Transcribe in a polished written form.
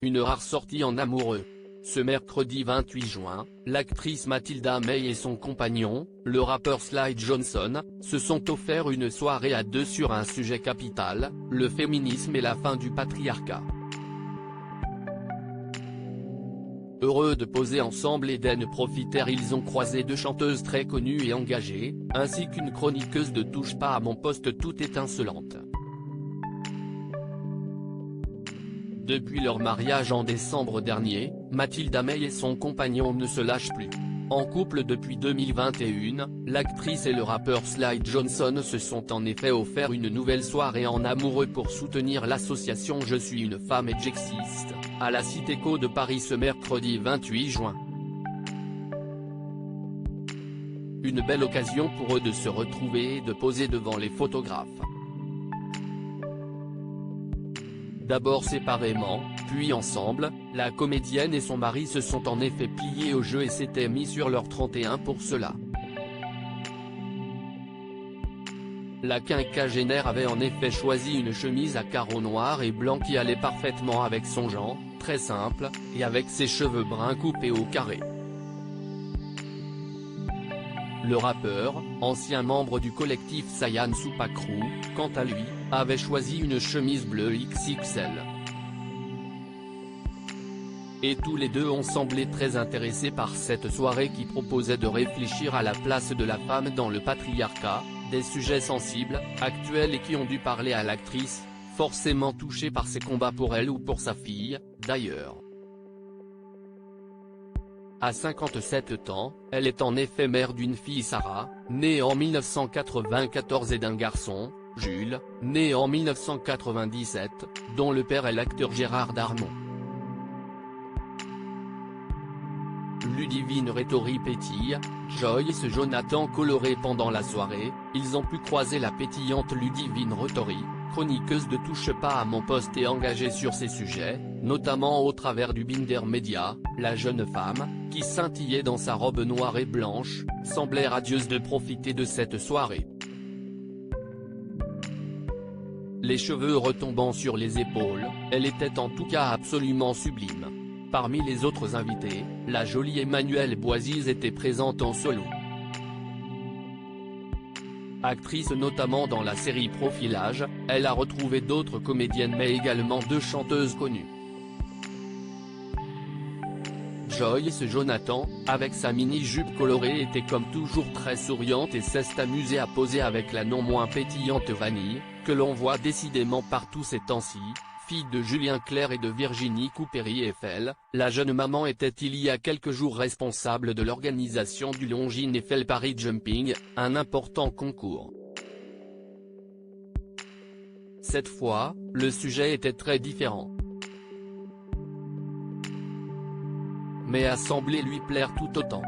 une rare sortie en amoureux. Ce mercredi 28 juin, l'actrice Mathilda May et son compagnon, le rappeur Sly Johnson, se sont offert une soirée à deux sur un sujet capital, le féminisme et la fin du patriarcat. Heureux de poser ensemble et d'en profiter, ils ont croisé deux chanteuses très connues et engagées, ainsi qu'une chroniqueuse de Touche pas à mon poste toute étincelante. Depuis leur mariage en décembre dernier, Mathilda May et son compagnon ne se lâchent plus. En couple depuis 2021, l'actrice et le rappeur Sly Johnson se sont en effet offert une nouvelle soirée en amoureux pour soutenir l'association Je suis une femme et j'existe, à la Citéco de Paris ce mercredi 28 juin. Une belle occasion pour eux de se retrouver et de poser devant les photographes. D'abord séparément, puis ensemble, la comédienne et son mari se sont en effet pliés au jeu et s'étaient mis sur leur 31 pour cela. La quinquagénaire avait en effet choisi une chemise à carreaux noirs et blancs qui allait parfaitement avec son genre, très simple, et avec ses cheveux bruns coupés au carré. Le rappeur, ancien membre du collectif Sayan Supa Crew, quant à lui, avait choisi une chemise bleue XXL. Et tous les deux ont semblé très intéressés par cette soirée qui proposait de réfléchir à la place de la femme dans le patriarcat, des sujets sensibles, actuels et qui ont dû parler à l'actrice, forcément touchée par ses combats pour elle ou pour sa fille, d'ailleurs. À 57 ans, elle est en effet mère d'une fille Sarah, née en 1994 et d'un garçon, Jules, né en 1997, dont le père est l'acteur Gérard Darmon. Ludivine Rettori pétille, Joyce Jonathan coloré pendant la soirée, ils ont pu croiser la pétillante Ludivine Rettori, chroniqueuse de Touche pas à mon poste et engagée sur ces sujets, notamment au travers du Binder Media. La jeune femme, qui scintillait dans sa robe noire et blanche, semblait radieuse de profiter de cette soirée. Les cheveux retombant sur les épaules, elle était en tout cas absolument sublime. Parmi les autres invités, la jolie Emmanuelle Boisise était présente en solo. Actrice notamment dans la série Profilage, elle a retrouvé d'autres comédiennes mais également deux chanteuses connues. Joyce Jonathan, avec sa mini-jupe colorée était comme toujours très souriante et s'est amusée à poser avec la non moins pétillante Vanille, que l'on voit décidément partout ces temps-ci. Fille de Julien Clerc et de Virginie Coupéry-Eiffel, la jeune maman était il y a quelques jours responsable de l'organisation du Longines Eiffel Paris Jumping, un important concours. Cette fois, le sujet était très différent. Mais a semblé lui plaire tout autant.